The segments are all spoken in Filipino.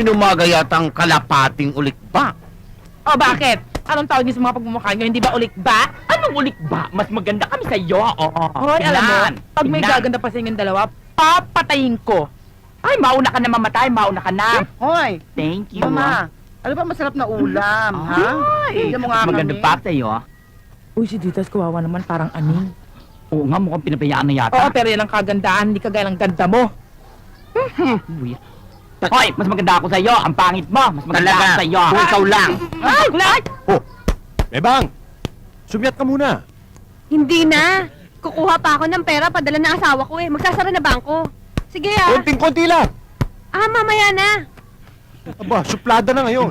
inumaga yatang kalapating ulikba. O bakit? Anong tawag niyo sa mga pagmumukha niyo? Hindi ba ulikba? Anong ulit ba? Mas maganda kami sa'yo. Oo. Hoy, alam mo, Tingnan. pag may Tingnan. gaganda pa sa inyong dalawa, papatayin ko. Ay, mauna ka na mamatay. Mauna ka na. Hoy, Thank you. Mama, ano ba masarap na ulam, ha? Ay, Bigyan mo nga mas maganda kami. pa sa'yo. Uy, si Ditas, kawawa naman, parang aning. Oo nga, mukhang pinabayaan na Oo, yata. pero yan ang kagandahan, hindi kagaya ng ganda mo. Uy. Hoy, mas maganda ako sa'yo. Ang pangit mo. Mas maganda Talaga, ako sa'yo. kung ikaw lang. Ay! Oh, Bebang! Sumiat ka muna. Hindi na. Kukuha pa ako ng pera, padala ng asawa ko eh. Magsasara na bangko. Sige ah. Konting-konti lang. Ah, mamaya na. Aba, suplada na ngayon.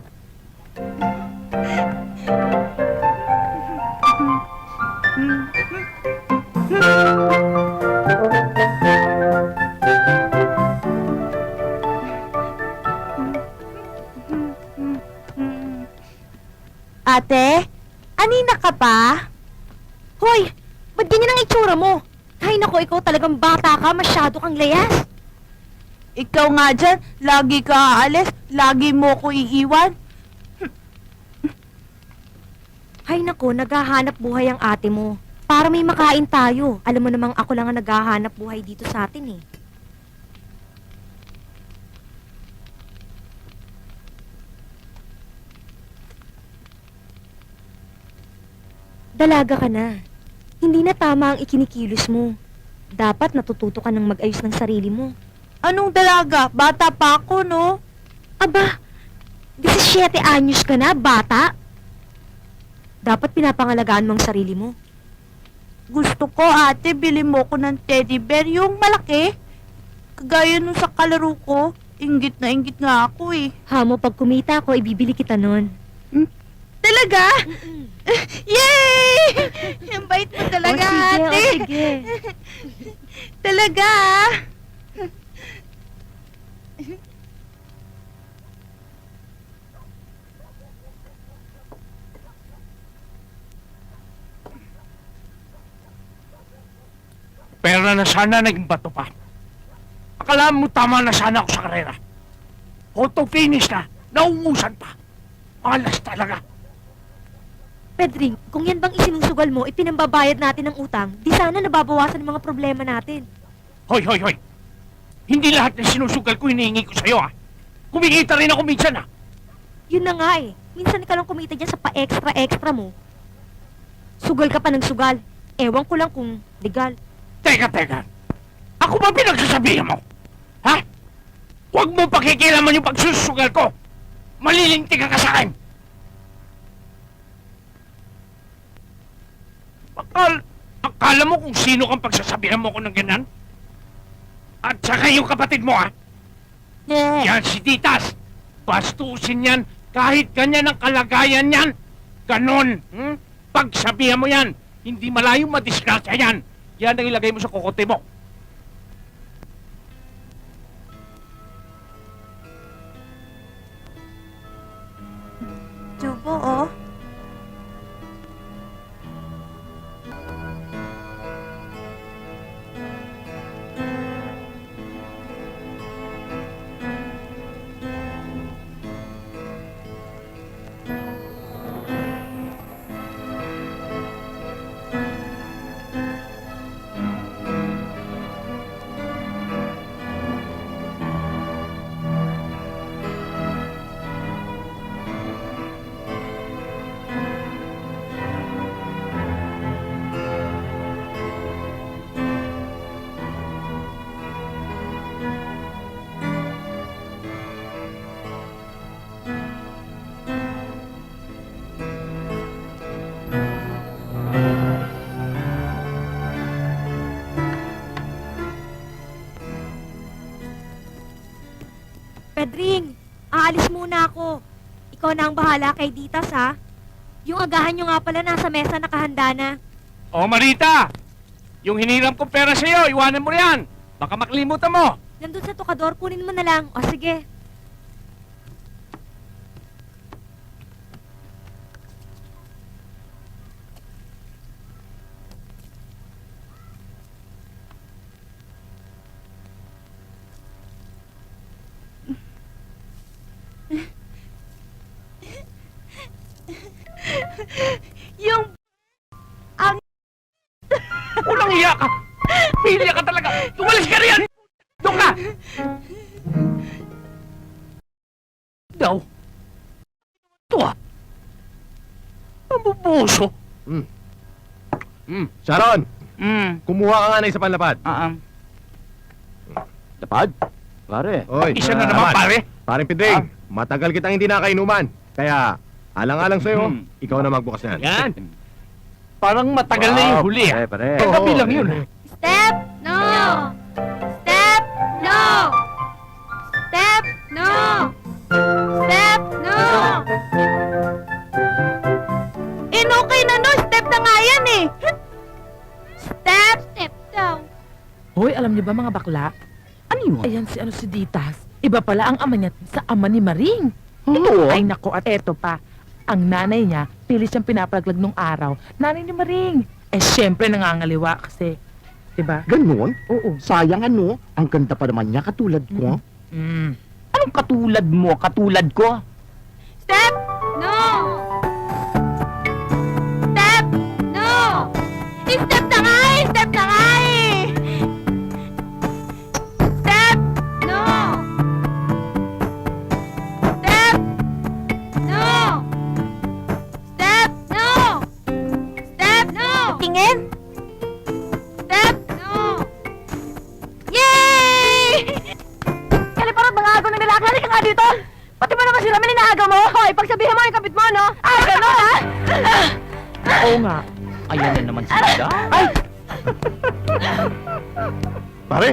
Ate, anina ka pa? Hoy, ba't ganyan ang itsura mo? Ay nako, ikaw talagang bata ka, masyado kang layas. Ikaw nga dyan, lagi ka aalis, lagi mo ko iiwan. Ay nako, naghahanap buhay ang ate mo. Para may makain tayo. Alam mo namang ako lang ang naghahanap buhay dito sa atin eh. Dalaga ka na. Hindi na tama ang ikinikilos mo. Dapat natututo ka ng mag-ayos ng sarili mo. Anong dalaga? Bata pa ako, no? Aba, 17 anyos ka na, bata. Dapat pinapangalagaan mo ang sarili mo. Gusto ko, ate, bili mo ko ng teddy bear, yung malaki. Kagaya nung sa kalaro ko, inggit na inggit nga ako eh. Hamo, pag kumita ako, ibibili kita nun. Talaga? Yay! Ang bait mo talaga, ate. Sige. Talaga. Pera na sana, naging bato pa. Akala mo tama na sana ako sa karera. Auto finish na, nauungusan pa. Malas talaga. Pedring, kung yan bang isinusugal mo, ipinambabayad natin ng utang, di sana nababawasan ang mga problema natin. Hoy, hoy, hoy. Hindi lahat ng sinusugal ko hinihingi ko sa'yo, ha? Kumikita rin ako minsan, ha? Yun na nga eh. Minsan ka lang kumita dyan sa pa-extra-extra mo. Sugal ka pa ng sugal. Ewan ko lang kung legal. Teka, teka. Ako ba pinagsasabihan mo? Ha? Huwag mo pakikilaman yung pagsusugal ko. Malilinti ka sa akin. Akala mo kung sino kang pagsasabihan mo ko ng ganyan? At saka yung kapatid mo, ha? Yan si Titas. Bastusin yan kahit ganyan ang kalagayan yan. Ganon. Pagsabihan mo yan, hindi malayong madisgrasya yan. Yan ang ilagay mo sa kokote mo. Tubo, oh. Pedring, aalis muna ako. Ikaw na ang bahala kay Ditas, ha? Yung agahan nyo nga pala nasa mesa nakahanda na. O, Marita! Yung hiniram kong pera sa'yo, iwanan mo yan. Baka makalimutan mo. Nandun sa tukador, kunin mo na lang. O, sige. Yung... Unang iya ka! Pilya ka talaga! Umalis ka riyan! Doon ka! Daw. Ito ah. Mabubuso. Sharon, Hmm. kumuha ka nga na isa panlapad. Lapad? Pare. Oy, Isa na naman, pare. Paring Pidring, matagal kitang hindi nakainuman. Kaya, alang-alang sa'yo, ikaw na magbukas yan. Yan. Parang matagal na yung huli ah. Pare. Kagabi lang yun ah. Step, no! Step, no! Step, no! Step, no! Okay na no, step na nga yan eh! Step! Step daw. Hoy, alam niyo ba mga bakla? Ano yun? Ayan si Ditas. Iba pala ang ama niya sa ama ni Maring. Oo. Ay nako, at eto pa. Ang nanay niya, pilit siyang pinapalaglag nung araw. Nanay ni Maring. Eh, syempre nangangaliwa kasi. Diba? Ganon? Oo. Sayang ano, ang ganda pa naman niya katulad ko. Mm. Anong katulad mo? Katulad ko? Step, no! Step, no! Step na nga eh! Step na nga eh! Step, no! Step, no! Step, no! Step, no! Tingin? Step, no! Yay! Kali parang mga agaw ng lalaki. Halika nga dito! Pati ba naman sila may inaagaw mo? Hoy, pagsabihan mo yung kapit mo, no? Ah, gano'n, ha? Oo nga. Ayan na naman sila. Ay! Pare,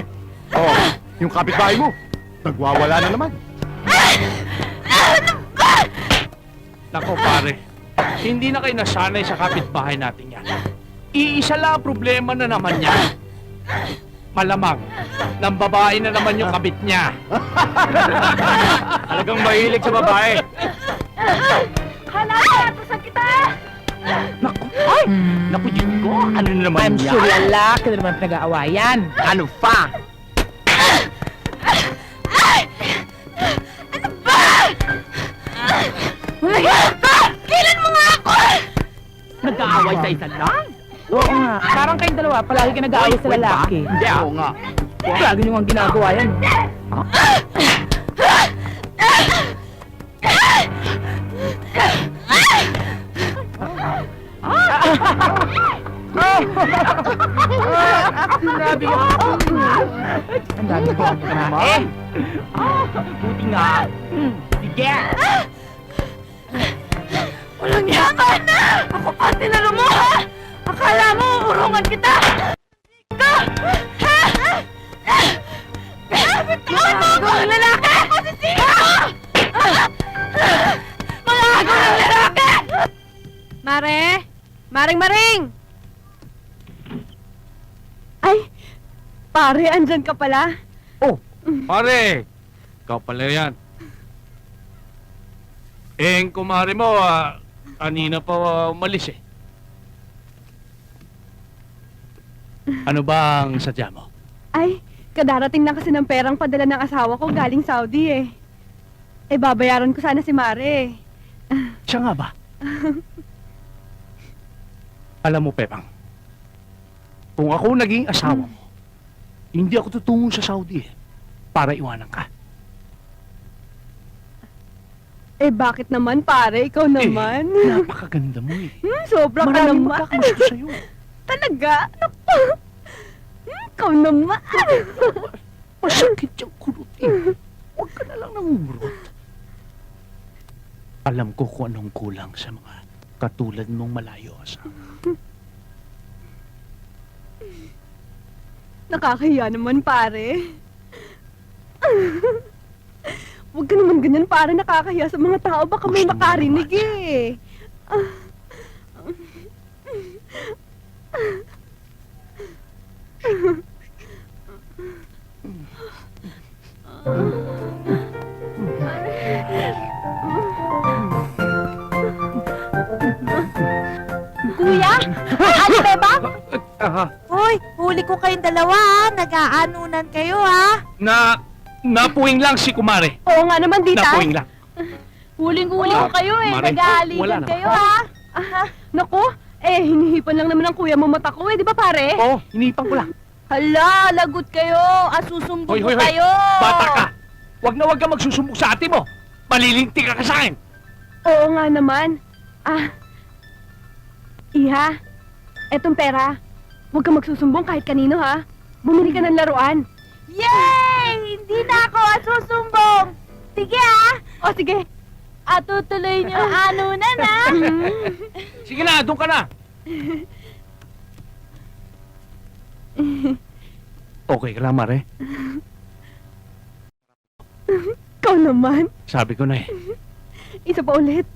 yung kapitbahay mo, nagwawala na naman. Nako pare, hindi na kayo nasanay sa kapitbahay natin yan. Iisa lang ang problema na naman niya. Malamang, ng babae na naman yung kabit niya. Talagang mahilig sa babae. Hala, tusan kita! Naku, ay! Naku, Diyos ko. Ano na naman I'm yan? sure lalaki na naman pinag-aawayan. Ano pa? Kailan mo nga ako? Nag-aaway sa isa lang? Oo nga. Parang kayong dalawa, palagi ka nag-aaway sa Wait, lalaki. ba? Hindi ah. Oo nga. Lagi nyo ang ginagawa yan. Grabe ka. Ang dami ko ang Naman. Buti nga. Sige. Walang yaman na! Ako pa tinalo mo, ha? Akala mo, urungan kita! Ka! Ha? Bitawan mo ako! Lalaki! Masisira ko! Mga agaw ng lalaki! Mare? Maring! Ay! Pare, andyan ka pala? Pare, ikaw pala yan. Ang kumari mo, kanina pa umalis eh. Ano ba ang sadya mo? Ay, kadarating lang kasi ng perang padala ng asawa ko galing Saudi eh. Eh, babayaran ko sana si Mare. Siya nga ba? Alam mo, Pepang, kung ako naging asawa mo, hindi ako tutungo sa Saudi eh, para iwanan ka. Eh, bakit naman pare? Ikaw naman. Napakaganda mo eh. Sobra ka Marami naman. magkakagusto sa'yo. Talaga? Naku. Ikaw naman. Masakit yung kulot eh. Huwag ka na lang namumurot. Alam ko kung anong kulang sa mga katulad mong malayo asawa. Nakakahiya naman pare. Huwag ka naman ganyan pare, nakakahiya sa mga tao. Baka may Gusto mo makarinig naman. eh. Kuya? Ano, Bebang? Ah, Hoy, huli ko kayong dalawa, ha? Nag-aanunan kayo, ha? napuwing lang si Kumare. Oo nga naman, Dita. Napuwing lang. Huling-huli ko kayo eh. Mare, Nag-aaligan wala na. kayo ha. Naku, hinihipan lang naman ng kuya mo mata ko di ba pare? Oo, hinipang ko lang. Hala, lagot kayo. Asusumbong Hoy, ko hoy, hoy. kayo. Bata ka! Huwag na huwag ka magsusumbong sa ate mo! Malilinti ka sa akin! Oo nga naman. Iha, etong pera. Huwag ka magsusumbong kahit kanino ha. Bumili ka ng laruan. Yay! Hindi na ako asusumbong. Sige ah. O sige. At tutuloy niyo ano na na. Sige na, doon ka na! Okay ka lang, Mare. Ikaw naman. Sabi ko na eh. Isa pa ulit.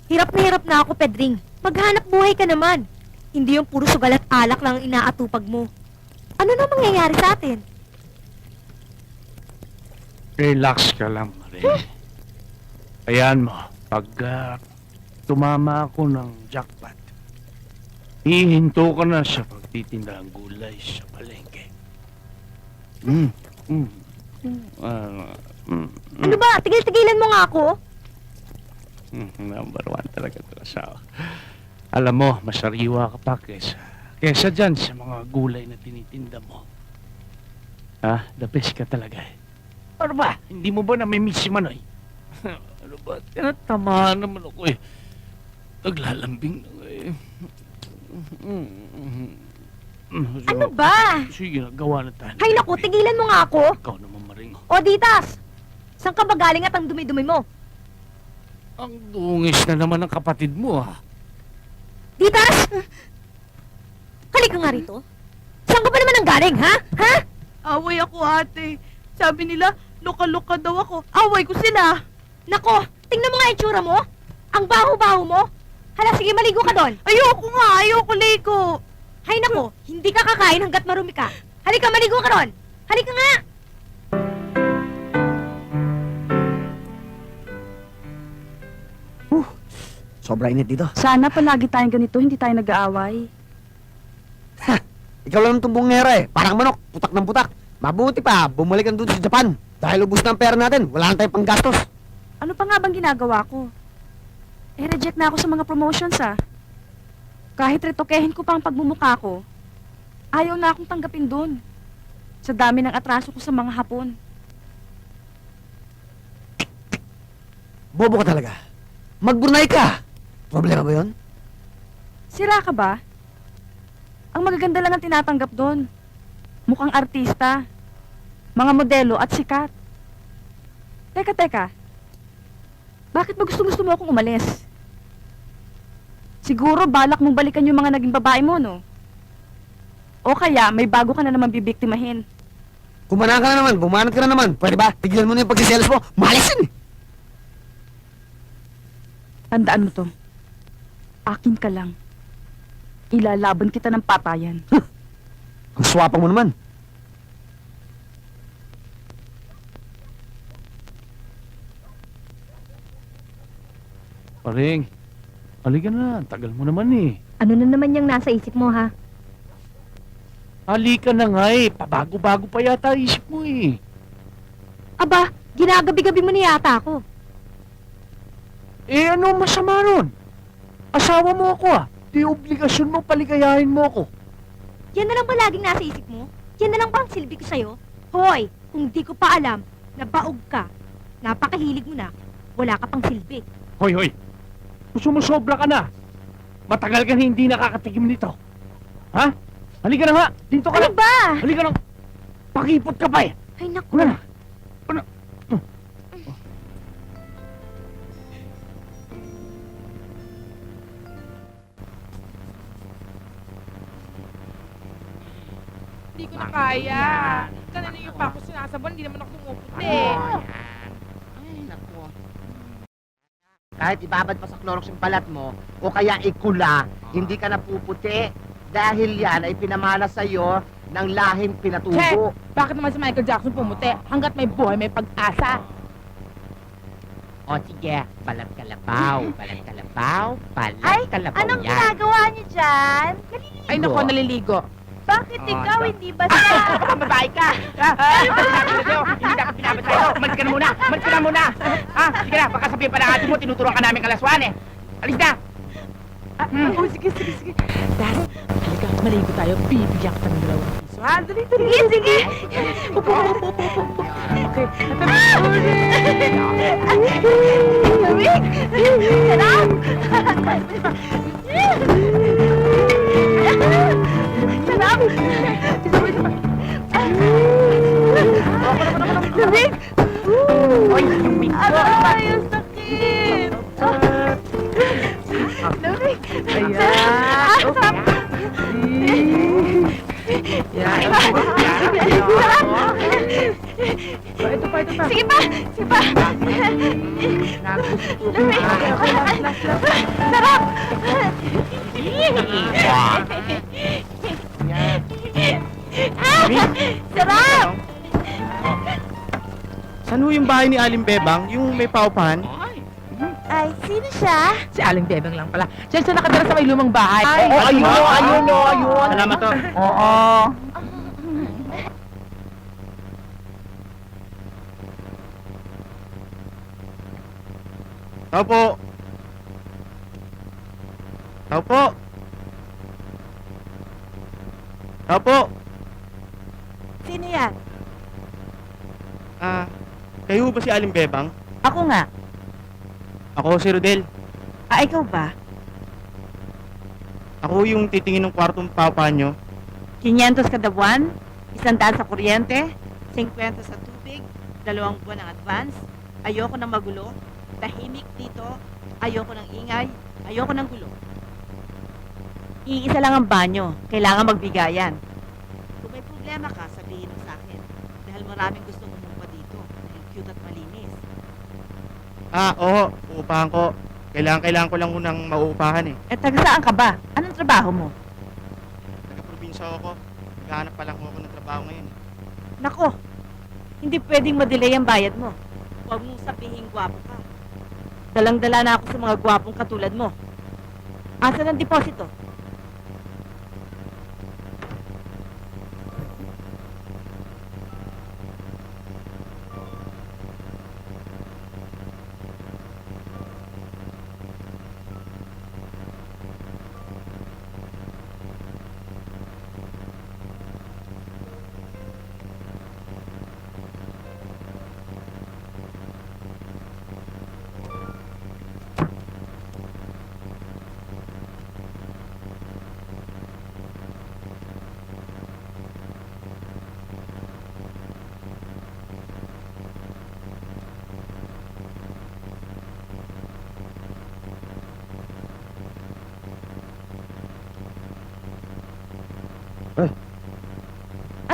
Hirap na ako, Pedring. Maghanap buhay ka naman. Hindi yung puro sugal at alak lang ang inaatupag mo. Ano na mangyayari sa atin? Relax ka lang, Mare. Ayan mo, pag tumama ako ng jackpot, hihinto ka na sa pagtitinda ng gulay sa palengke. Ano ba? Tigil-tigilan mo nga ako. Number one talaga ito asawa. Alam mo, masariwa ka pa kesa dyan sa mga gulay na tinitinda mo. The best ka talaga eh. Ano ba? Hindi mo ba namimiss si Manoy? Ano ba? Tinatamaan naman ako eh. Naglalambing na eh. Ano ba? Sige, gawa na tayo. Hay naku, tigilan mo nga ako. Ikaw naman, Maring. O, Ditas! Saan ka ba galing at ang dumi-dumi mo? Ang dungis na naman ng kapatid mo Ditas! Halika nga rito. Saan ka ba naman ang galing, ha? Ha? Away ako, ate. Sabi nila, luka-luka daw ako. Away ko sila. Nako, tingnan mo nga yung tsura mo. Ang baho-baho mo. Hala, sige, maligo ka doon. Ayoko nga, ayoko ligo. Hay nako, hindi ka kakain hanggat marumi ka. Halika, maligo ka doon. Halika nga. Sobra init dito. Sana palagi tayong ganito, hindi tayo nag-aaway. Ikaw lang tumbong ngera eh. Parang manok, putak ng putak. Mabuti pa, bumalik ang doon sa Japan. Dahil ubus na ang pera natin, wala na tayong panggastos. Ano pa nga bang ginagawa ko? Reject na ako sa mga promotions Kahit retokehin ko pa ang pagmumukha ko, ayaw na akong tanggapin doon. Sa dami ng atraso ko sa mga Hapon. Bobo ka talaga. Magburnay ka. Problema ba yun? Sira ka ba? Ang magaganda lang ang tinatanggap doon. Mukhang artista, mga modelo at sikat. Teka. Bakit ba gusto mo akong umalis? Siguro balak mong balikan yung mga naging babae mo, no? O kaya may bago ka na naman bibiktimahin. Kumana ka na naman, bumanat ka na naman. Pwede ba? Tigilan mo na yung pagsiselos mo. Malis yun eh. Tandaan mo to. Akin ka lang. Ilalaban kita ng patayan. Ang swapang mo naman. Paring, halika na. Tagal mo naman eh. Ano na naman yung nasa isip mo, ha? Halika na nga eh. Pabago-bago pa yata isip mo eh. Aba, ginagabi-gabi mo ni yata ako. Eh ano masama nun? Asawa mo ako Di obligasyon mo paligayahin mo ako. Yan na lang ba laging nasa isip mo? Yan na lang ba ang silbi ko sa'yo? Hoy, kung di ko pa alam na baog ka, napakahilig mo na, wala ka pang silbi. Hoy. Sumusobra ka na. Matagal ka na hindi nakakatikim nito. Ha? Halika na nga. Dito ka Ano na. ba? Halika na. Pakipot ka pa eh. Ay, naku. Wala na. Hindi ko na kaya. Kanina yung pa ako sinasabon, hindi naman ako pumuputi. Ay, naku. Kahit ibabad pa sa Clorox yung balat mo, o kaya ikula, hindi ka napuputi. Dahil yan ay pinamana sa'yo ng lahing pinatubo. Bakit naman si Michael Jackson pumuti? Hanggat may buhay, may pag-asa. O sige, balat kalabaw, balat kalabaw, Ay, balat kalabaw anong yan. ginagawa niyo dyan? Ay, nako, naliligo. Bakit Oh, ikaw, ito. hindi ba siya? Babae ka! Sabi natin sa'yo, hindi dapat pinapatay ito. Umalis ka na muna! Umalis ka na muna! Sige na, baka sabihin pa ng ate mo, tinuturuan ka namin kalaswan eh. Alis na! Oh, sige. Das, halika, maligo tayo. Bibigyan ka ng 2 piso. Ha, dali. Sige! Upo. Okay. Rick! Sarap! Sarap! Rick! Hoy, yung big ko! Aray, ang sakit! Rick! Ayan. Sarap! Yan. Ito pa. Sige pa! Sarap! Sarap! Saan ho yung bahay ni Aling Bebang? Yung may paupahan? Ay, sino siya? Si Aling Bebang lang pala. Siya nakatira sa may lumang bahay. Ayun. Salamat to. Oo. Tao po. Tao po. Tao po. Sino yan? Kayo ba si Aling Bebang? Ako nga. Ako si Rodel. Ikaw ba? Ako yung titingin ng kwartong paupahan nyo. 500 kada buwan, 100 sa kuryente, 50 sa tubig, 2 buwan ng advance. Ayoko ng magulo, tahimik dito, ayoko ng ingay, ayoko ng gulo. Iisa lang ang banyo, kailangan magbigayan. Kung may problema ka, sabihin mo sa akin. Dahil maraming gustong umumpa dito, dahil cute at malinis. Oo. Uupahan ko. Kailangan ko lang unang mauupahan eh. Taga saan ka ba? Anong trabaho mo? Taga-probinsya ako. Naghahanap pa lang ako ng trabaho ngayon. Nako, hindi pwedeng madelay ang bayad mo. Huwag mong sabihin gwapo ka. Dalang-dala na ako sa mga gwapong katulad mo. Asan ang deposito?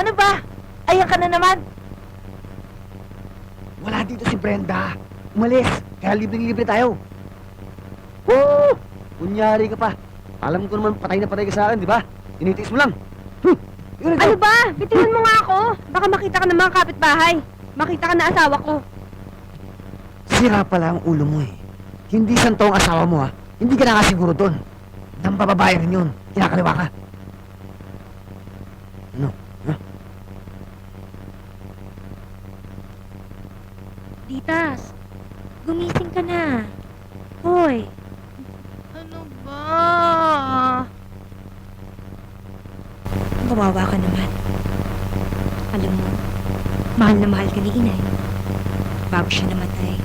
Ano ba? Ayan ka na naman. Wala dito si Brenda. Umalis. Kaya libreng-libre tayo. Woo! Kunyari ka pa. Alam ko naman patay na patay ka sa akin, di ba? Tinitiis mo lang. Yun, Ano ba? Bitawan mo nga ako. Baka makita ka ng mga kapitbahay. Makita ka na asawa ko. Sira pala ang ulo mo eh. Hindi santo ang asawa mo ha. Hindi ka na nga siguro doon. Nang bababae rin yun. Kinakaliwa ka. Ano? Ditas, gumising ka na. Hoy. Ano ba? Kawawa ka naman. Alam mo, mahal na mahal ka ni inay. Bago siya namatay,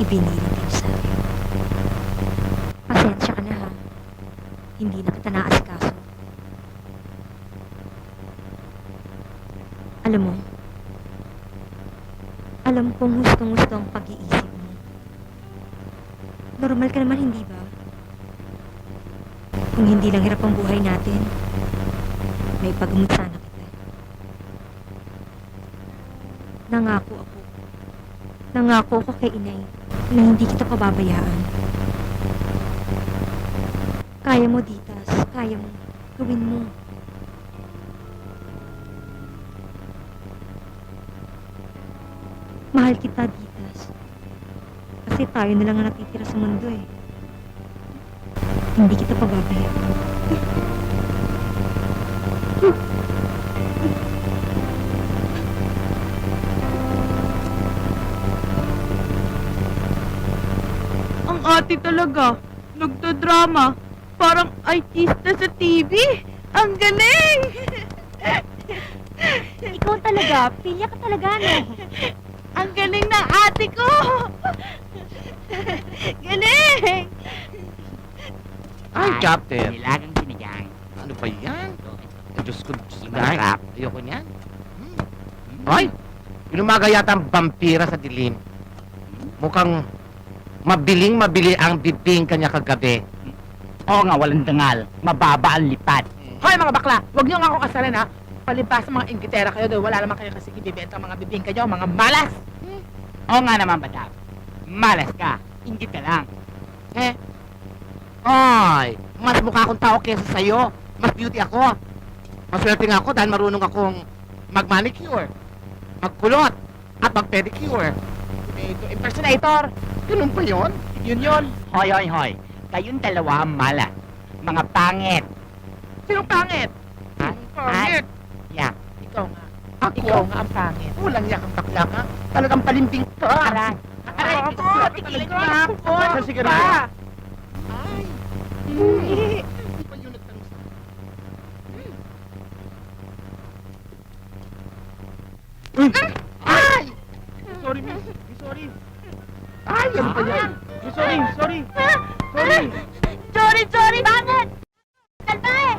ibiniling ka niya sa akin. Pasensya ka na ha. Hindi na kita naasikaso. Alam kong hustong-gusto ang pag-iisip mo. Normal ka naman, hindi ba? Kung hindi lang hirap ang buhay natin, may paggamot sana kita. Nangako ako kay inay na hindi kita pababayaan. Kaya mo, Ditas. Kaya mo. Gawin mo. Mahal kita, Ditas. Kasi tayo na lang ang natitira sa mundo eh. Hindi kita pababayaan. Pati talaga, nagdodrama. Parang artista sa TV. Ang galing! Ikaw talaga, pilya ka talaga, no? Ang galing ng ate ko! Galing! Ay, Captain. Nilagang sinigang. Ano ba yan? Ay, Diyos ko, Diyos ko. Masarap. Ayoko niyan. Ay, inumaga yata ang vampira sa dilim. Mukhang mabili ang bibing kanya kagabi. Oo nga, walang dangal. Mababa ang lipat. Hoy mga bakla, huwag niyo nga akong asarin ha. Palibas mga inggitera kayo dahil wala naman kayo kasi ibibenta mga bibingka niyo, mga malas. Oo nga naman, Badab. Malas ka. Ingit ka lang. Ay, mas mukha akong tao kesa sa'yo. Mas beauty ako. Maswerte nga ako dahil marunong akong mag-manicure, magkulot, at mag-pedicure. Impersonator. Ganun pa yun? Yun. Hoy, hoy, hoy. Kayong dalawa ang malas. Mga pangit. Sinong pangit? Ha? Pangit. Yeah. Ikaw nga. Ako? Ikaw nga ang pangit. Walang yakang bakla ka. Talagang palimbing ka. Aray. Aray ko! Tigilan niyo na ako! Sa sigarilyo? Pa! Ay, hindi pa yun nagtanong sa Ay! Sorry, miss. Sorry. Ay, ano ba yan? Sorry. Sorry! Bakit? Kalma eh!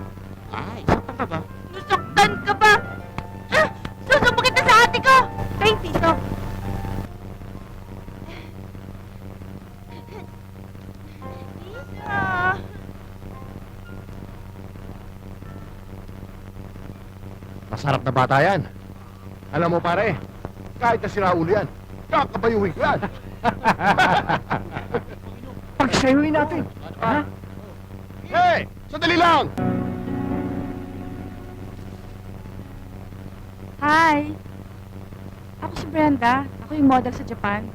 Ay, saktan ka ba? Nasaktan ka ba? Susumbong kita sa ate ko! 20 piso. Masarap na bata yan. Alam mo pare, kahit na sinaulo yan, kakabayuhin ko yan. Pagsayuin natin. Ha? Hey! Sandali lang! Hi! Ako si Brenda. Ako yung model sa Japan.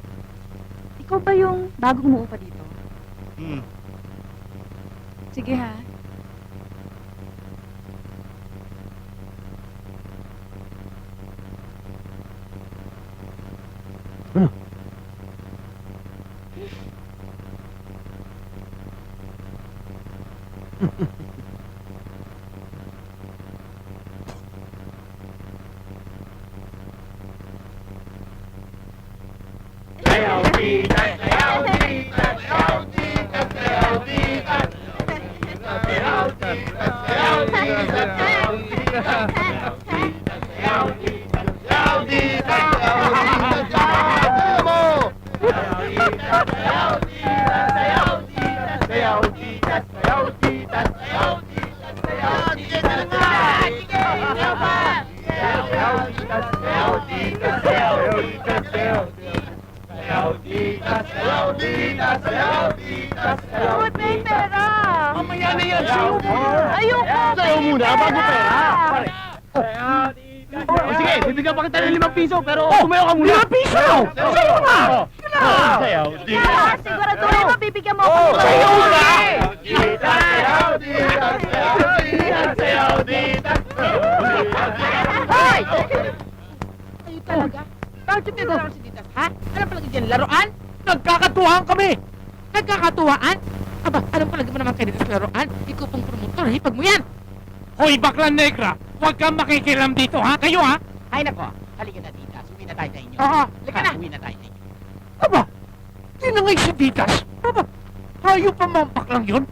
Ikaw ba yung bagong umuupa dito? Sige ha. Huwag na yung pera! Mamaya na yan sa'yo mo. Ayoko! Sa'yo muna, bago pera. O sige, bibigyan pa kita ng 5 piso, pero tumayo ka muna. 5 piso! Sa'yo nga! Sayaw, di. Siguraduhin mo, bibigyan mo ako. Sa'yo nga! Sayaw, dita. Hoy! Kayo talaga? Bakit yung tinatawag si Ditas, ha? Alam palagi dyan, laruan? Nagkakatuwaan kami! Nagkakatuwaan? Aba, alam palagi mo naman kayo Ditas laruan? Ikaw pang promotor, hipag mo yan! Hoy, bakla negra! Huwag kang makikilam dito, ha? Kayo, ha? Ay nako, halika na tita. Suwi na tayo sa inyo. Oo, halika na. Uwi na tayo sa inyo. Aba, tinangay si Ditas. Aba, hayop pa mga baklang yun.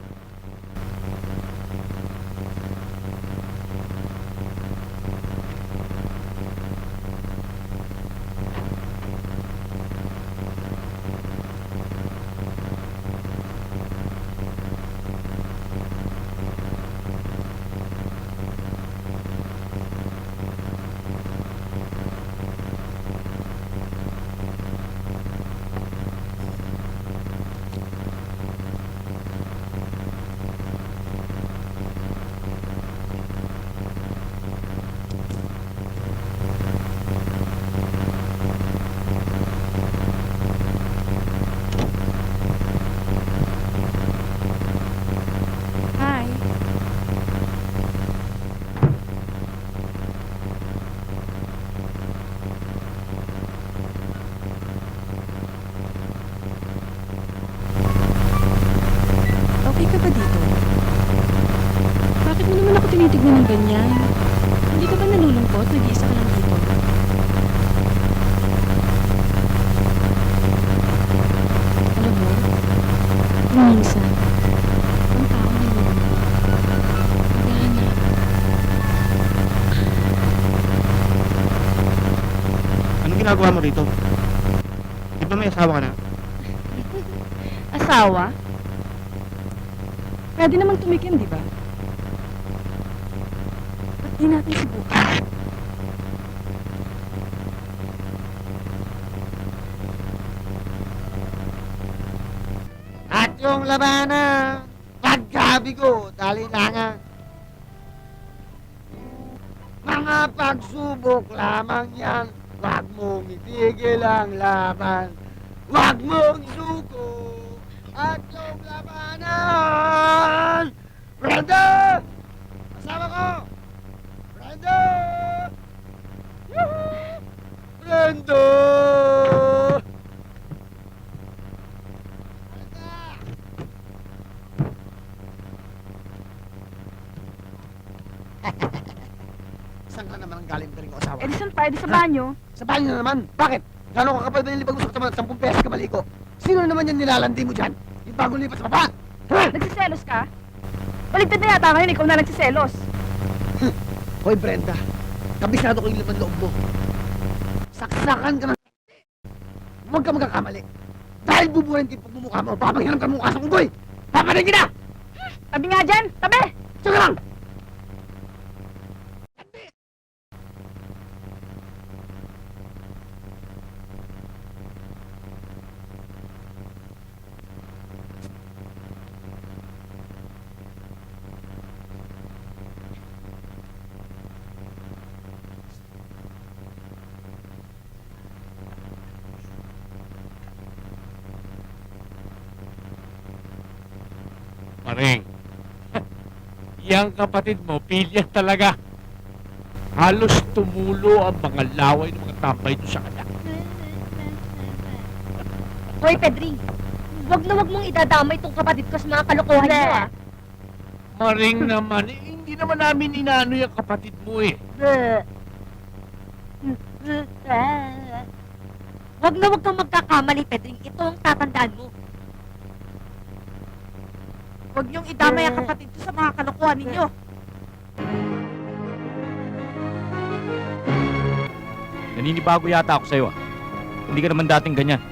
ganyan. Hindi ka ba nalulungkot? Nag-iisa ka lang dito. Alam mo, minsan, ang tao nalulungkot. Naghahanap. Anong ginagawa mo rito? Di ba may asawa ka na? Asawa? Pwede namang tumikim, di ba? Ba't di natin subukan? At yung labanan, pagkabigo, dalinangan. Mga pagsubok lamang yan, huwag mong itigil ang laban. Huwag mong isuko at yung labanan. Brenda! Kasama ko! Brenda! Brenda! Saan ka naman ang galing galing ko asawa? Eh, di saan pa? Eh, di sa banyo. Sa banyo na naman. Bakit? Gano'n ka kapal ba yung libag gusto ka 10 pesos ka maliko? Sino naman yan nilalandi mo dyan? Yung bagong lipat sa baba? Ha? Nagsiselos ka? Baligtad na yata ngayon, ikaw na nagsiselos. Hoy Brenda, kabisado ko yung laman loob mo. Saksakan ka ng huwag ka magkakamali. Dahil bubuhin yung pagmumukha mo, papanghiram ka mukha sa unggoy! Papanin kita! Tabi nga dyan! Tabi! Tsaka lang! Maring, yang kapatid mo, pilya talaga. Halos tumulo ang mga laway ng mga tambay doon sa kanya. Hoy, Pedring, wag na wag mong idadamay tong kapatid ko sa mga kalokohan niyo, ah. Maring naman, hindi naman namin inaano yung kapatid mo eh. Wag na wag kang magkakamali, Pedring. Ito ang tatandaan mo. Huwag niyong idamay ang kapatid ko sa mga kalokohan ninyo. Naninibago yata ako sa'yo ah. Hindi ka naman dating ganyan.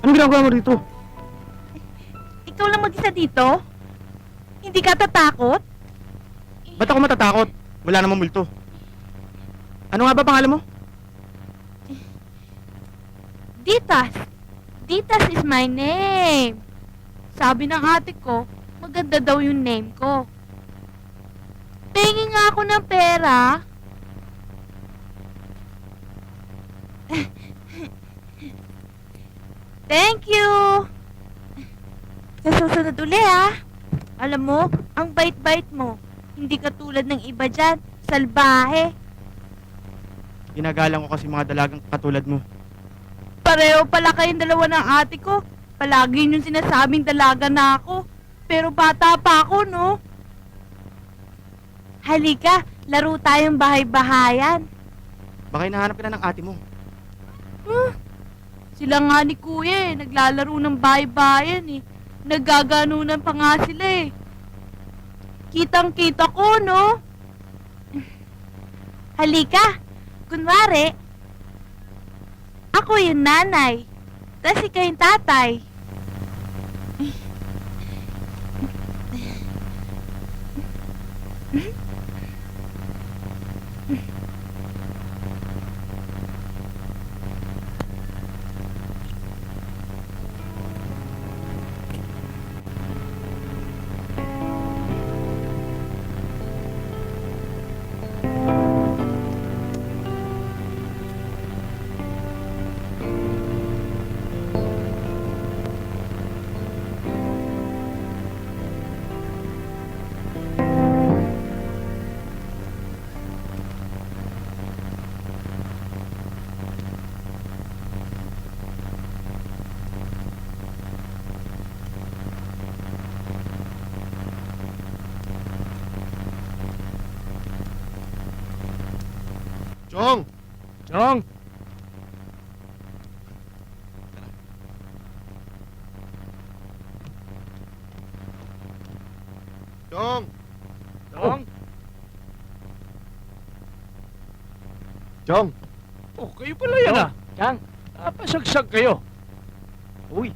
Anong ginagawa mo rito? Ikaw lang mag-isa dito? Hindi ka tatakot? Ba't ako matatakot? Wala namang multo. Ano nga ba pangalan mo? Ditas. Ditas is my name. Sabi ng ate ko, maganda daw yung name ko. Pengi nga ako ng pera. Thank you! Sa susunod uli, ah. Alam mo, ang bait-bait mo. Hindi katulad ng iba dyan. Salbahe. Ginagalang ko kasi mga dalagang katulad mo. Pareho pala kayong dalawa ng ate ko. Palagi yung sinasabing dalaga na ako. Pero bata pa ako, no? Halika, laro tayong bahay-bahayan. Baka hinahanap ka na ng ate mo. Sila nga ni Kuya naglalaro ng bahay-bahayan eh. Naggaganunan pa nga sila eh. Kitang-kita ko, no? Halika, kunwari, ako yung nanay, tapos ikaw yung tatay. Chong! Chong! Chong! Chong! Chong! Oh, kayo pala yan ah. Chang, Pasagsag kayo. uy.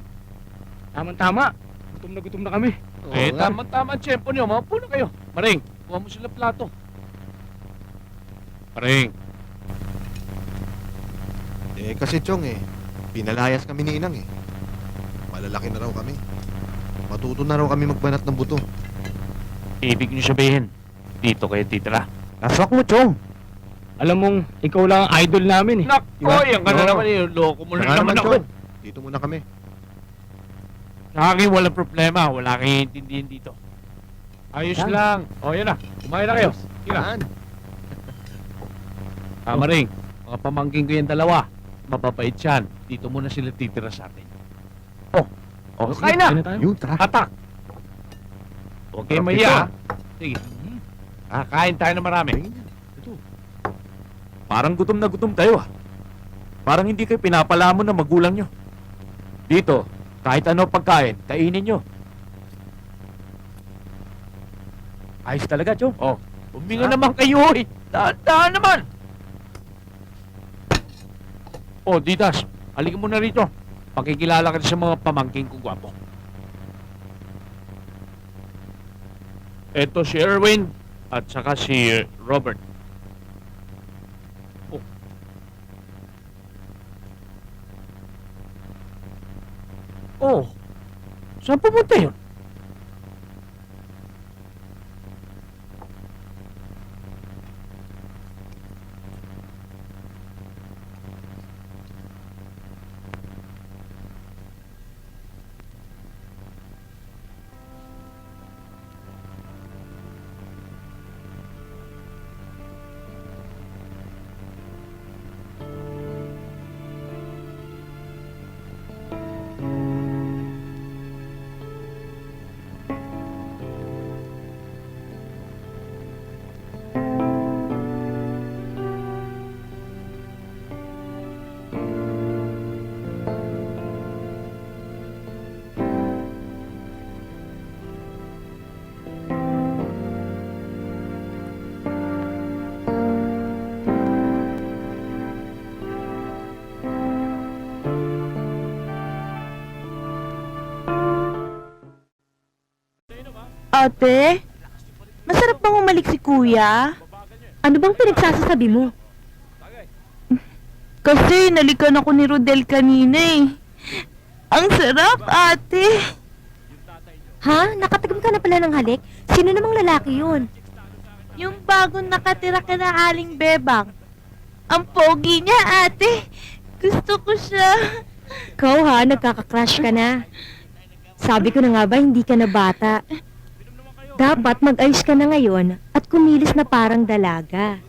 Tama-tama. Gutom na kami. Eh, tama-tama ang tiyempo niyo. Maupo na kayo. Maring, kuha mo sila plato. Maring. Eh, kasi Chong pinalayas kami ni Inang Malalaki na raw kami. Matuto na raw kami magbanat ng buto. Ibig niyo sabihin, dito kayo titira. Naswak mo, Chong. Alam mong, ikaw lang ang idol namin eh. Nako, yan ka na Oo. naman eh. Loko mo na Saka naman ako. Chong, dito muna kami. Sa akin, walang problema. Wala kayong intindihin dito. Ayos Yan. lang. O, yan na. Kumain na kayo. Sige na. Saan? Maring, mga pamangking ko yung dalawa. Mababait yan. Dito muna sila titira sa atin. Oh, Sige, kain na. kain na tayo. Yun, tara. Hatak. Huwag kayong Sarap mahiya. ito, ha? Sige. Kain tayo na marami. Parang gutom na gutom kayo ah. Parang hindi kayo pinapalamon ng magulang nyo. Dito, kahit ano pagkain, kainin nyo. Ayos talaga, Chong. Oh, huminga naman kayo eh. Dahan naman. Oh, Ditas, halika mo na rito. Pakikilala ka sa mga pamangking kong gwapo. Ito si Erwin at saka si Robert. Oh. Oh, saan pumunta yun? Ate, masarap bang umalik si Kuya? Ano bang pinagsasasabi mo? Kasi nalikan ako ni Rodel kanina eh. Ang sarap, ate. Ha? Nakatagam ka na pala ng halik? Sino namang lalaki yun? Yung bagong nakatira ka na Aling Bebang. Ang pogi niya, ate. Gusto ko siya. Ikaw ha, nagkaka-crush ka na. Sabi ko na nga ba, hindi ka na bata. Dapat mag-ayos ka na ngayon at kumilos na parang dalaga.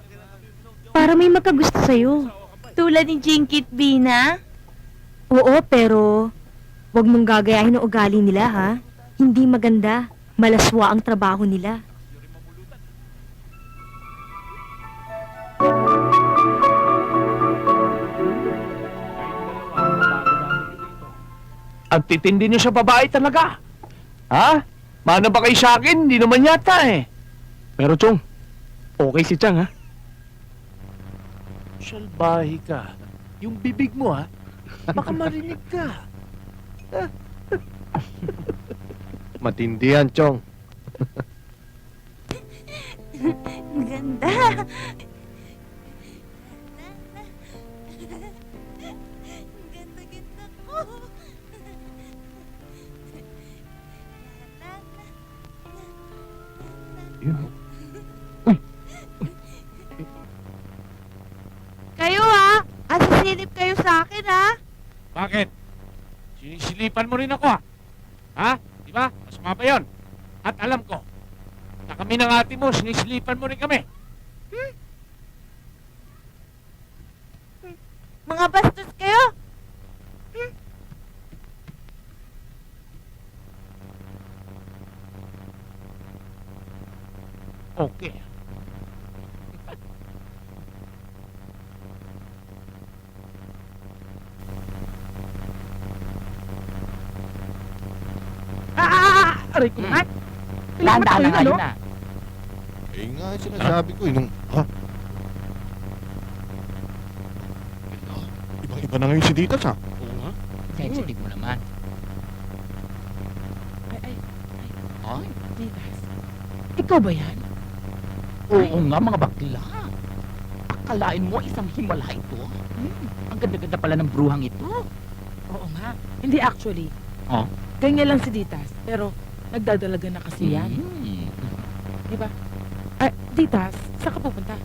Para may magkagusto sa'yo. Tulad ni Jinkit Bina? Oo, pero wag mong gagayahin ang ugali nila, ha? Hindi maganda. Malaswa ang trabaho nila. Ang titindi niyo sa babae talaga. Ha? Mana ba kayo sa akin? Hindi naman yata eh. Pero Chong, okay si Chang ha? Salbahe ka. Yung bibig mo ha? Baka marinig ka. Matindi yan, Chong. Ang ganda. Ganda-ganda ko. Kayo ha? Asisilip kayo sa akin ha? Bakit? Sinisilipan mo rin ako ha? Ha? Di ba? Masama ba yun? At alam ko, na kami ng ate mo, sinisilipan mo rin kami. Mga bastos kayo? Okay. Aray ko naman. Dahan-dahan na nga yun na. Eh nga, sinasabi ko, nung... Ha? Ibang-iba na ngayon si Ditas, ha? Oo nga. Sensitive mo naman. Ay. Titas. Ikaw ba yan? Oo nga, mga bakla. Akalain mo isang himala ito. Ang ganda-ganda pala ng bruhang ito. Oo nga. Hindi actually. Oh? Ganyan lang si Ditas. Pero nagdadalaga na kasi yan. Di ba? Ay, Ditas, saan ka pupunta?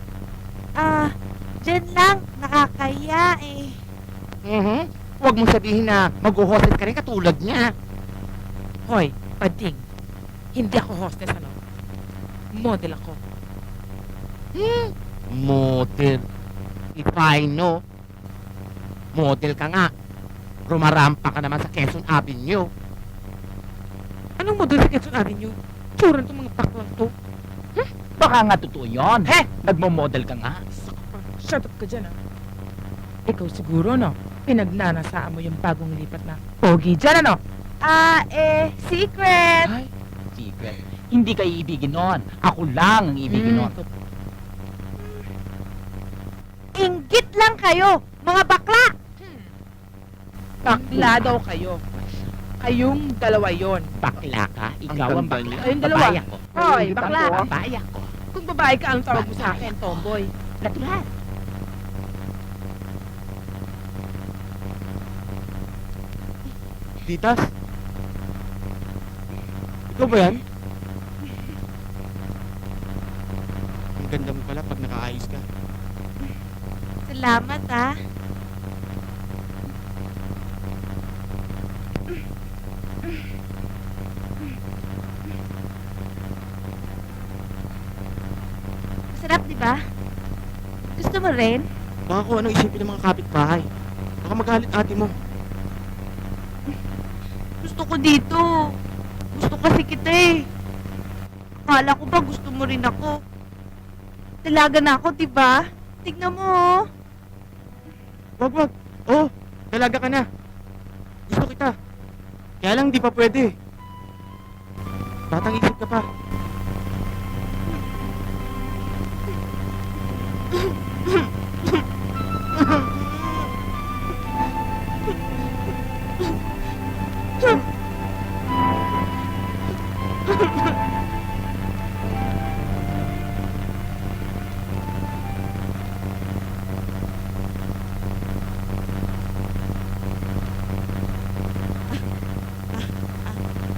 Diyan lang. Nakakaya eh. Huwag mong sabihin na mag-hostess ka rin katulad niya. Hoy, Pading. Hindi ako hostess, ano? Model ako. Model. If I know. Model ka nga. Rumarampa ka naman sa Quezon Avenue. Anong model sa Quezon Avenue? Tsura nitong mga baklang to. Baka nga totoo yun. Nagmo-model ka nga. Shut up ka dyan, ah. Ikaw siguro, no? Pinagnanasaan mo yung bagong lipat na pogi dyan, ano? Secret. Ay, secret. Hindi ka iibigin nun. Ako lang ang iibigin nun. Inggit lang kayo, mga bakla. Bakla daw kayo. Kayong dalawa yon. Bakla ka. Ikaw ang ganda bakla. niya. Kayong dalawa. Babae ako. Hoy, bakla. Babae ako. Kung babae ka, anong tawag mo sa akin, tomboy? Natural. Ditas? Ikaw ba yan? Ang ganda mo pala pag nakaayos ka. Salamat ah. Masarap, di ba? Gusto mo rin? Baka kung ano isipin ng mga kapitbahay. Baka magalit ate mo. Gusto ko dito. Gusto kasi kita eh. Akala ko ba gusto mo rin ako? Dalaga na ako, di ba? Tignan mo oh. Wag. Oo, dalaga ka na. Gusto kita. Kaya lang di pa pwede. Batang isip ka pa.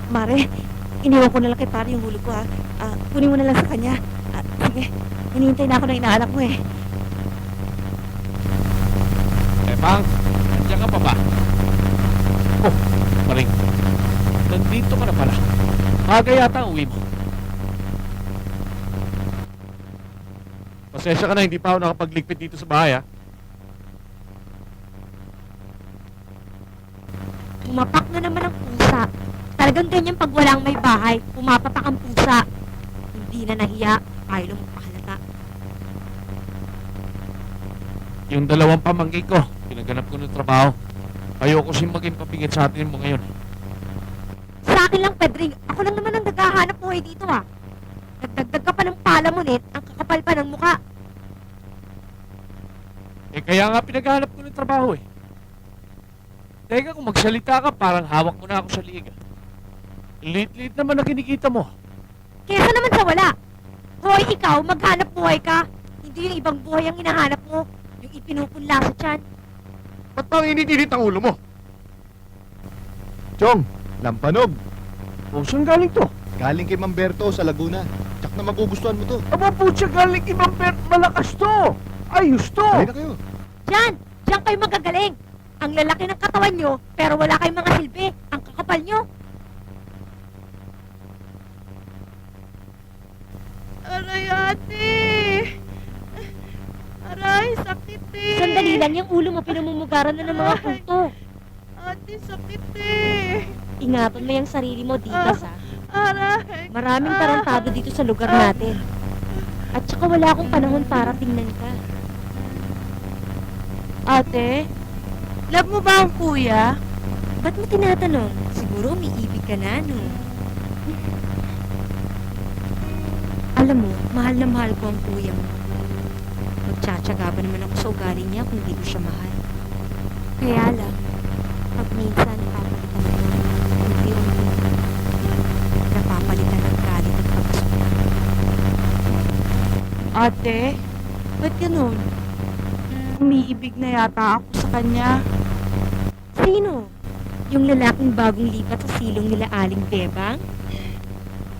Mare, iniwan ko na lang kay pare yung hulog ko, ha? Kunin mo na lang sa kanya. Sige, hinihintay na ako ng inaanak mo, eh. Pang, nandiyan ka pa ba? Oh, Maring. Nandito ka na pala. Aga yata ang uwi mo. Pasensya ka na, hindi pa ako nakapagligpit dito sa bahay, ha? Pumapak na naman ang pusa. Talagang ganyan pag walang may bahay, pumapapak ang pusa. Hindi na nahiya, ayaw lang magpahalata. Yung dalawang pamangkin ko, pinaganap ko ng trabaho. Ayoko siyang maging pabigat sa atin mo ngayon. Sa akin lang, Pedring, ako lang naman ang naghahanap buhay dito ah. Nagdagdag ka pa ng pala mo, Net, ang kakapal pa ng mukha. Eh kaya nga pinaghanap ko ng trabaho eh. Teka, kung magsalita ka, parang hawak mo na ako sa liga. Lit-lit naman na kinikita mo. Kesa naman sa wala. Hoy, ikaw, maghanap buhay ka. Hindi yung ibang buhay ang hinahanap mo. Yung ipinupunla sa tiyan. Ba't bang init-init ang ulo mo? Chong, lampanog. O, saan galing to? Galing kay Mamberto sa Laguna. Tsak na magugustuhan mo to. Aba, putya, galing kay Bert. Malakas to. Ayos to. Halika kayo. Diyan kayo magagaling. Ang lalaki ng katawan nyo, pero wala kayong mga silbi. Ang kakapal nyo. Aray, ate! Aray, sakit eh! Sandali lang, yung ulo mo pinamumugaran na ng mga punto. Ate, sakit eh! Ingatan mo yung sarili mo, Ditas ha. Aray! Maraming tarantado dito sa lugar natin. At saka wala akong panahon para tingnan ka. Ate, love mo ba ang kuya? Ba't mo tinatanong? Siguro umiibig ka na, no? Alam mo, mahal na mahal ko ang kuya mo. Magtsatsaga pa naman ako sa ugali niya kung di ko siya mahal. Kaya lang, pag minsan napapalitan ko, unti-unti, napapalitan ng galit at pagkasuka. Ate, ba't ganun? Umiibig na yata ako sa kanya. Sino? Yung lalaking bagong lipat sa silong nila Aling Bebang?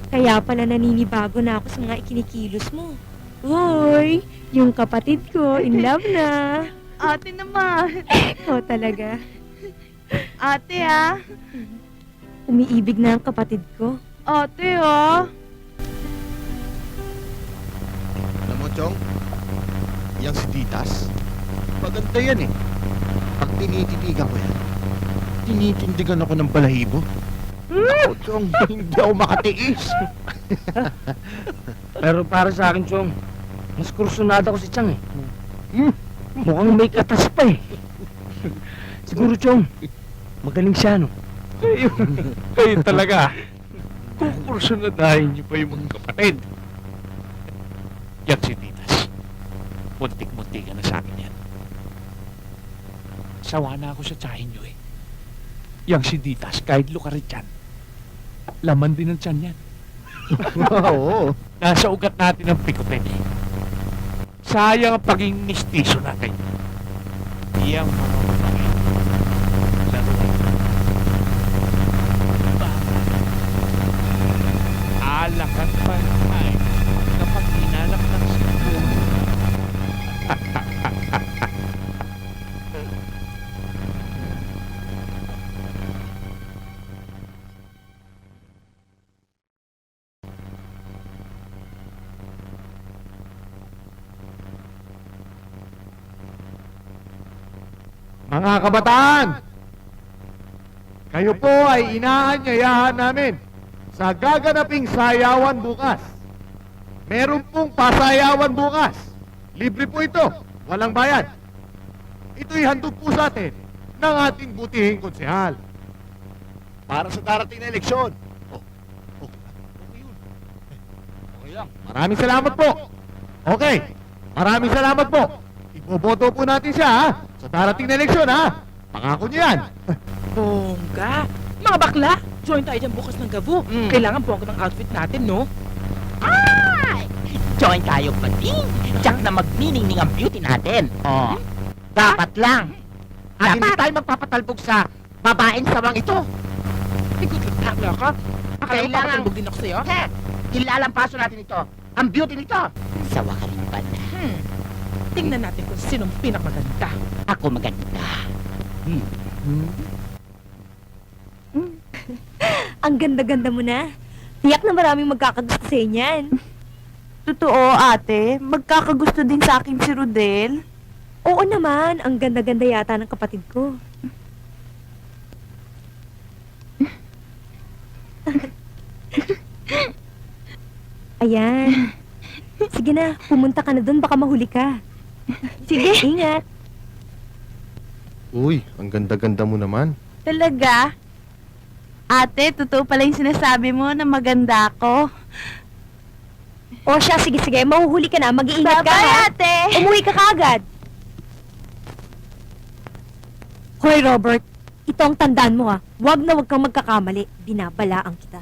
Kaya pala naninibago na ako sa mga ikinikilos mo. Uy, yung kapatid ko, in love na. Ate naman. Ikaw talaga. Ate ah. Umiibig na ang kapatid ko. Ate ah. Alam mo, Chong, yang si Titas, maganda yan eh. Pag tinititigan ko yan, tinitindigan ako ng balahibo. Ako, Chong, hindi ako makatiis. Pero para sa akin, Chong, mas kursunada ko si Chang eh. Mukhang may katas pa eh. Siguro, Chong, magaling siya, no? Kayo talaga. Kukursunadahin niyo pa yung mga kapatid. Yan si Titas. Muntik-muntik ka na sa akin yan. Sawa na ako sa tsahin niyo eh. Yang si Titas, kahit lukarit yan, laman din ang tiyan yan. Oo. Nasa ugat natin ang pikutin eh. Sayang ang paging mistiso natin. Iyang mga babae. Laruan. Alakan pa ay kapag hinanap ng siguro. Mga kabataan, kayo po ay inaanyayahan namin sa gaganaping sayawan bukas. Meron pong pasayawan bukas. Libre po ito, walang bayad. Ito'y handog po sa atin ng ating butihing konsehal. Para sa darating na eleksyon. Okay yun. Okay lang. Maraming salamat po. Okay, maraming salamat po. Iboboto po natin siya, ha? Sa darating na eleksyon, ha? Pangako niyo yan. Bongga! Mga bakla, join tayo dyan bukas ng gabu. Kailangan bongga ng outfit natin, no? Ay! Join tayo pati. Tiyak na magniningning ang beauty natin. Oh, dapat lang. At hindi tayo magpapatalbog sa babaeng sawang ito. Ikot lang ka. Akala ko Kailangan- papatalbog din ako sa'yo? He, kilalang paso natin ito. Ang beauty nito. Sawa ka rin ba na? Tingnan natin kung sinong pinakamaganda. Ako maganda. Ang ganda-ganda mo na. Tiyak na maraming magkakagusto sa inyan. Totoo, ate. Magkakagusto din sa akin si Rodel. Oo naman, ang ganda-ganda yata ng kapatid ko. Ayan. Sige na, pumunta ka na doon, baka mahuli ka. Sige, ingat. Uy, ang ganda-ganda mo naman. Talaga? Ate, totoo pala yung sinasabi mo na maganda ako. O siya, sige, mahuhuli ka na, mag-iingat ka Bye-bye, ha. ate! Umuwi ka kaagad. Hoy, Robert, ito ang tandaan mo ha. Huwag na huwag kang magkakamali. Binabalaan kita.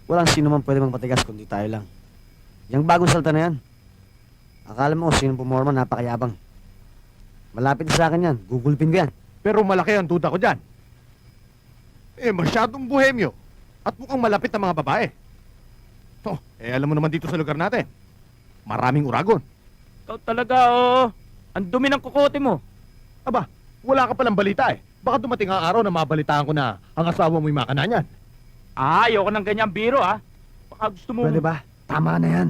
Walang sino man pwede magpatigas kundi tayo lang. Yung bagong salta na yan. Akala mo kung sino pumorma, napakayabang. Malapit sa akin yan. Gugulpin ko yan. Pero malaki ang duda ko dyan. Masyadong buhemyo. At mukhang malapit na mga babae. Alam mo naman dito sa lugar natin. Maraming uragon. Ikaw talaga, ang dumi ng kukote mo. Aba, wala ka palang balita eh. Baka dumating ang araw na mabalitaan ko na ang asawa mo'y makana niyan. Ayoko ng ganyang biro, Baka gusto mo... Pwede ba? Tama na yan.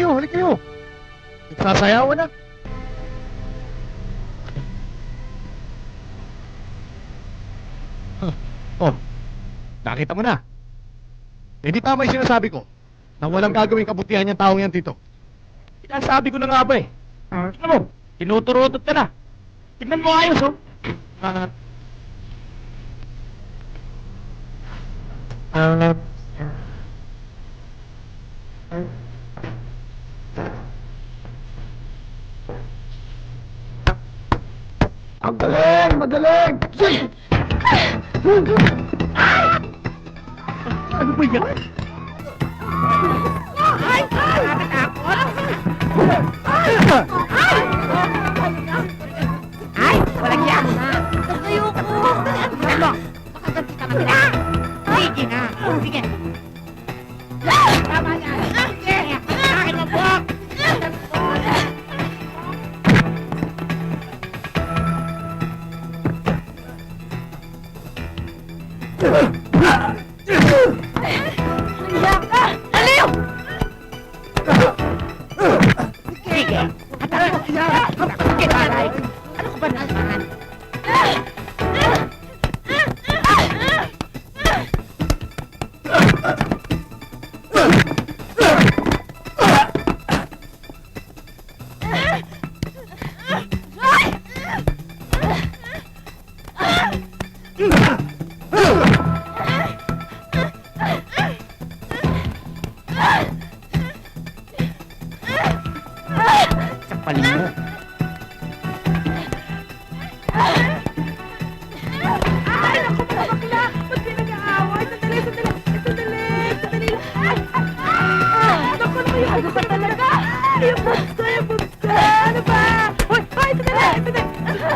Halik kayo! Nagsasayawan na. Oh, nakita mo na. Hindi tama yung sinasabi ko na walang gagawing kabutihan yung taong yan, Tito. Sinasabi ko na nga ba eh. Tignan mo, tinuturutot ka na. Tignan mo ayos oh. Ang galing! Magaling! Ano ba yan? Ay! Walang yan! Ayoko. Ano? Makaganti ka magila! Sige nga! Sige! Tama yan! Sige! Akin mo po! Nandiyan ka. Aliw! Sige! Atara! Sige, taray! Ano ka ba naman? Sampalin mo. Ay, naku, mga bakla! Ba't kayo nag-aaway? Sandali, sandali! Sandali! Naku, ano ka talaga? Yung boobs ko! Ano ba? Hoy! Hoy! Sandali! Sandali!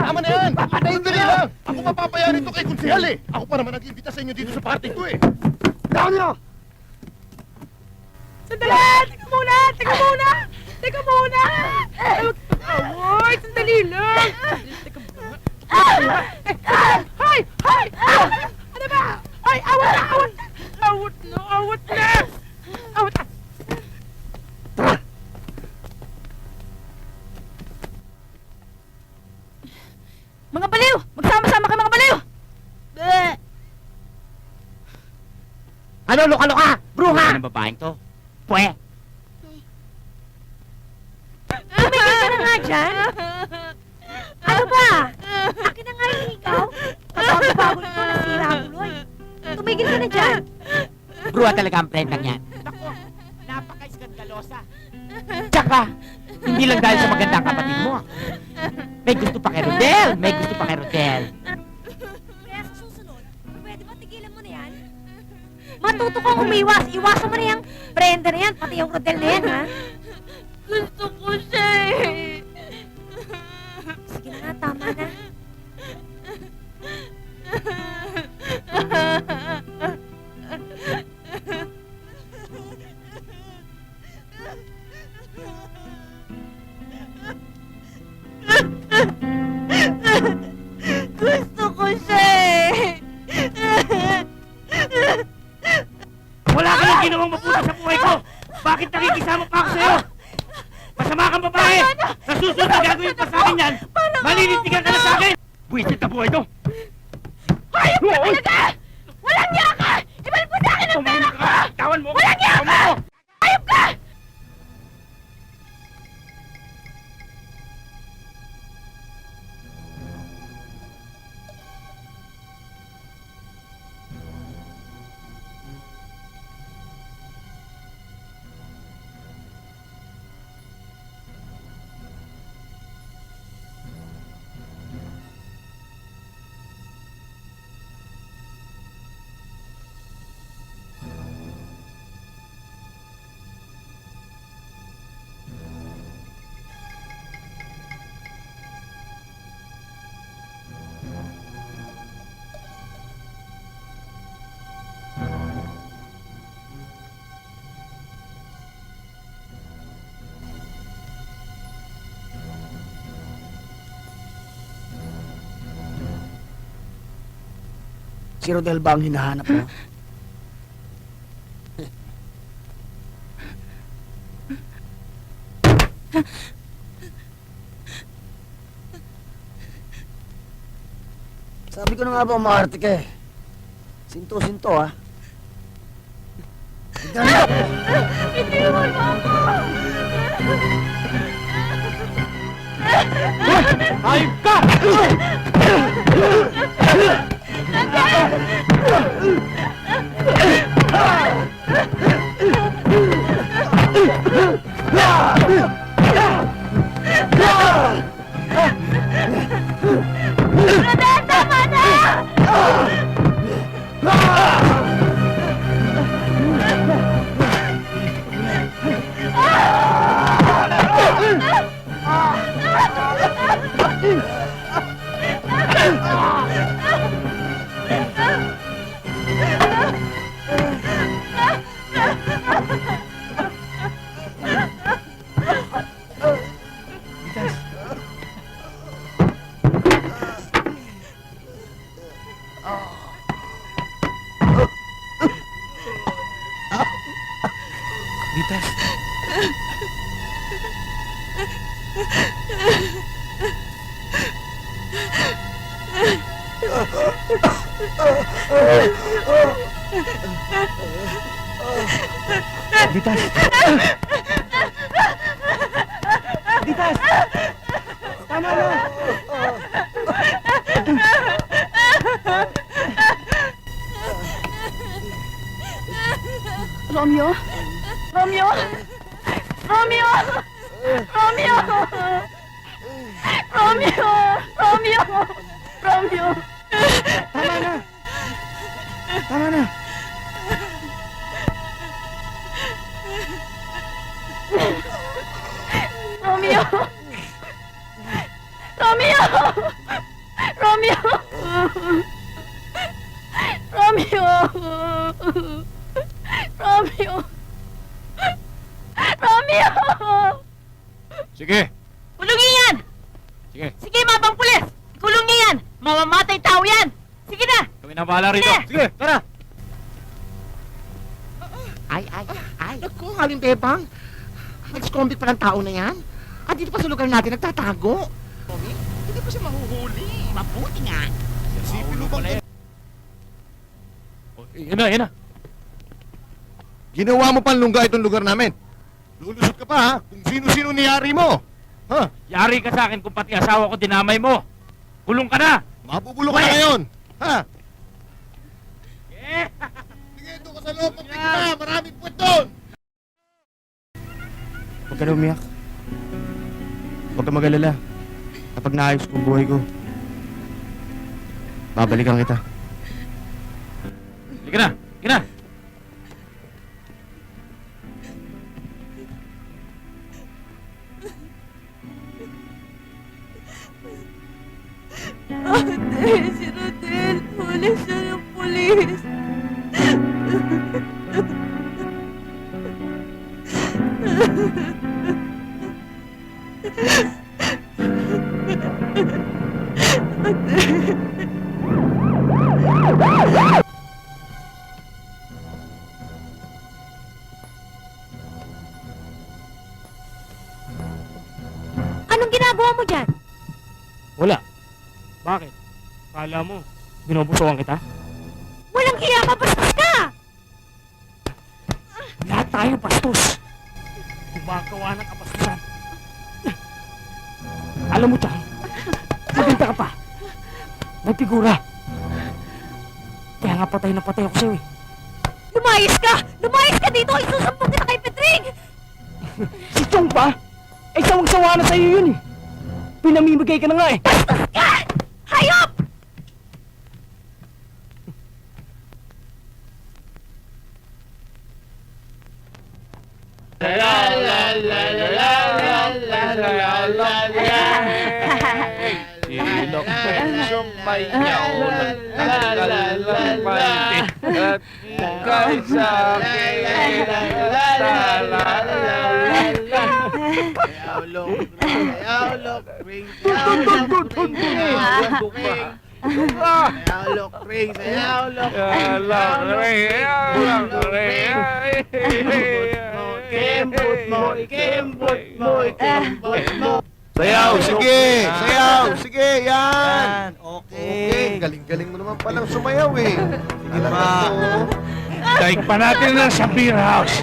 Tama na yan! Sandali lang! Ako mapapaya nito kay Kunsihal eh! Ako pa naman nag-imbita sa inyo dito sa party ko eh! Down nyo! Sandali! Teka muna! Teka muna! Teka muna! Award! Sandali lang! Teka muna! Hoy! Hoy! Ano ba? Ay! Awat na! Awat na! Awat na! Awat na! Awat na! Mga baliw! Magsama-sama kayo mga baliw! Ano? Luka-luka! Bruha! Ano ng babaeng to? Pwe! Tumigil ka na nga dyan. Ano ba? Akin na nga yung ikaw. Kabago-bago na ito nasira ang tuloy. Tumigil ka na dyan. Bruha talaga ang friend lang yan. Ako, napaka-iskandalosa. Tsaka, hindi lang dahil sa magandang kapatid mo. May gusto pa kay Rodel! May gusto pa kay Rodel. Kaya sa susunod, pwede ba tigilan mo na yan? Matuto kang umiwas. Iwasan mo na yung Brenda na yan, pati yung Rodel na yan, ha? Gusto ko siya eh! Sige na nga, tama na. Gusto ko Talaga! Walang niya ka! Ibalik mo sa akin ang pera ko! Tawan mo! Walang niya ka! Ayop ka! Si Rodel ba ang hinahanap mo? Sabi ko na nga ba umarte ka eh. Sinto-sinto ah. Itiwan mo ako! Hayop ka! Rodel, tama na! Vitas. Vitas. Vitas. Tama na. Romeo? Romeo? Romeo! Romeo! Romeo! Romeo! Romeo! Tama na. Tama na. Romeo! Romeo! Romeo! Romeo! Romeo! Romeo! Sige, Kulong niya yan! sige. Sige, mabang pulis! Kulong niya yan! Mamamatay tao yan! Sige na! Kami na bahala rito. Sige. Sige, tara! Ay. Naku, Haling Bebang. Ex-convict pa ng tao na yan. At dito pa sa lugar natin nagtatago. Hindi pa siya mahuhuli. Mabuti nga. Isipin mo bang Oh, yan na, yan na. ginawa mo panlungga itong lugar namin? Lulusot ka pa ha? Kung sino-sino niyari mo. Ha? Yari ka sa akin kung pati asawa ko dinamay mo. Kulong ka na! Mabubulok ka na ngayon. Ha? Eh! Sige, doon ka sa loob. Magpigil na. Maraming puwet doon. Huwag ka na umiyak. Huwag ka mag-alala. Kapag naayos ko ang buhay ko, babalikan kita. Sige na! Sige na! Ate, si Rodel! Huli siya ng pulis! Anong ginagawa mo dyan? Wala. Bakit? Kala mo, Binubusuan kita? Walang hiya ka, bastos ka! Lahat tayo bastos. Gumagawa ng kabastusan. Alam mo, Chang, maganda ka pa. May figura. Kaya nga patay na patay ako sa'yo eh. Lumayas ka! Lumayas ka dito! Isusumbong kita kay Petring! Si Chong pa? Eh, sawang-sawa na sa'yo yun eh. Pinamimigay ka na nga eh. Bastos ka! Hayop! Ilok sumayaw naglalalampay at ika'y sa akin Sayaw, sige! Sayaw, sige! Yan! Okay. Galing-galing mo naman palang sumayaw eh. Alam mo. Daig pa natin na sa beer house.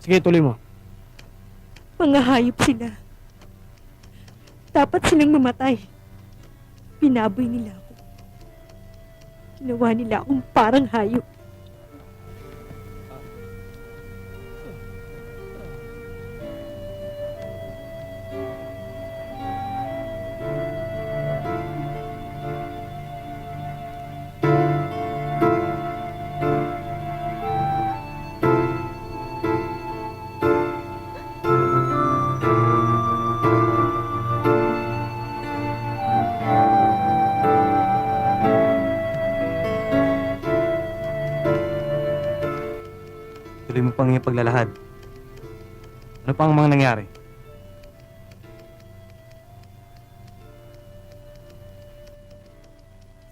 Sige, tuloy mo. Mga hayop sila. Dapat silang mamatay. Pinaboy nila ako. Ginawa nila akong parang hayop. Tuloy mo pang iyong paglalahad. Ano pang mga nangyari?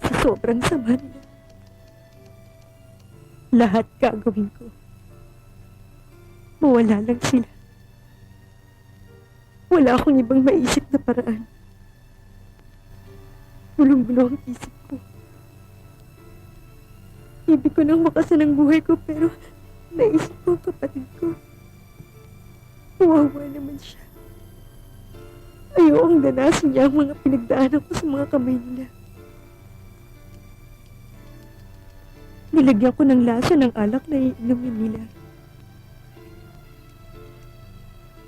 Sa sobrang sama nila. Lahat gagawin ko. Mawala lang sila. Wala akong ibang maisip na paraan. Bulong-bulong ang isip ko. Ibig ko nang makasan ang buhay ko pero naisip ko ang kapatid ko. Kawawa naman siya. Ayokong danasin niya ang mga pinagdaanan ko sa mga kamay nila. Nilagyan ko ng laso ng alak na iinumin nila.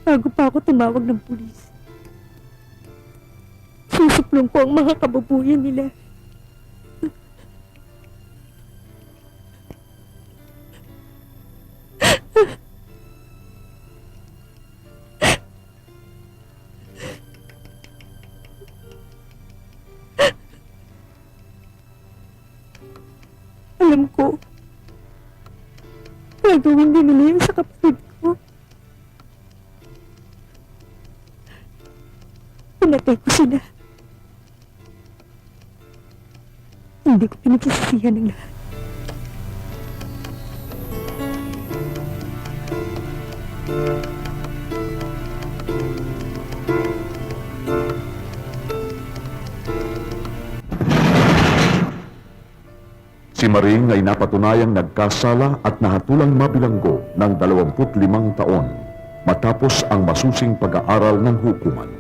Bago pa ako tumawag ng pulis. Susuplong ko ang mga kababuyan nila. Alam ko, gagawin din nila yun sa kapatid ko. Pinatay ko sila. Hindi ko pinagsisisihan ng lahat. Si Maring ay napatunayang nagkasala at nahatulang mabilanggo ng 25 taon matapos ang masusing pag-aaral ng hukuman.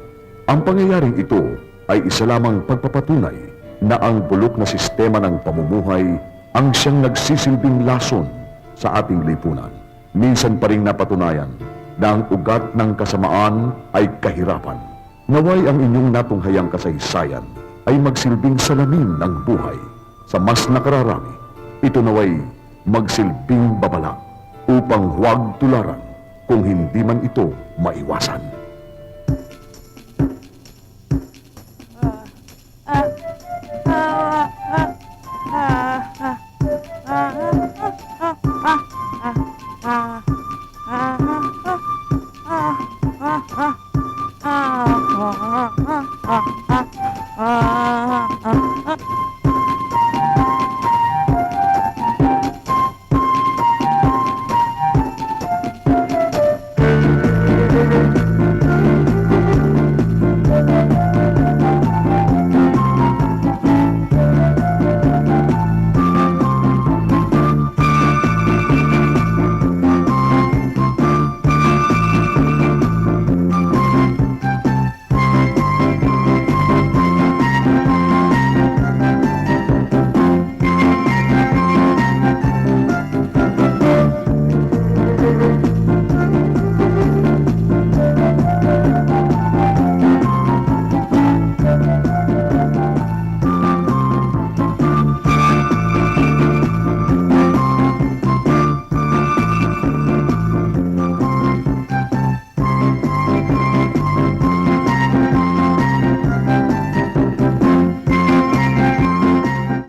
Ang pangyayaring ito ay isa lamang pagpapatunay na ang bulok na sistema ng pamumuhay ang siyang nagsisilbing lason sa ating lipunan. Minsan pa ring napatunayan na ang ugat ng kasamaan ay kahirapan. Naway ang inyong natunghayang kasaysayan ay magsilbing salamin ng buhay. Sa mas nakararami, ito naway magsilbing babala upang huwag tularan kung hindi man ito maiwasan. Ah.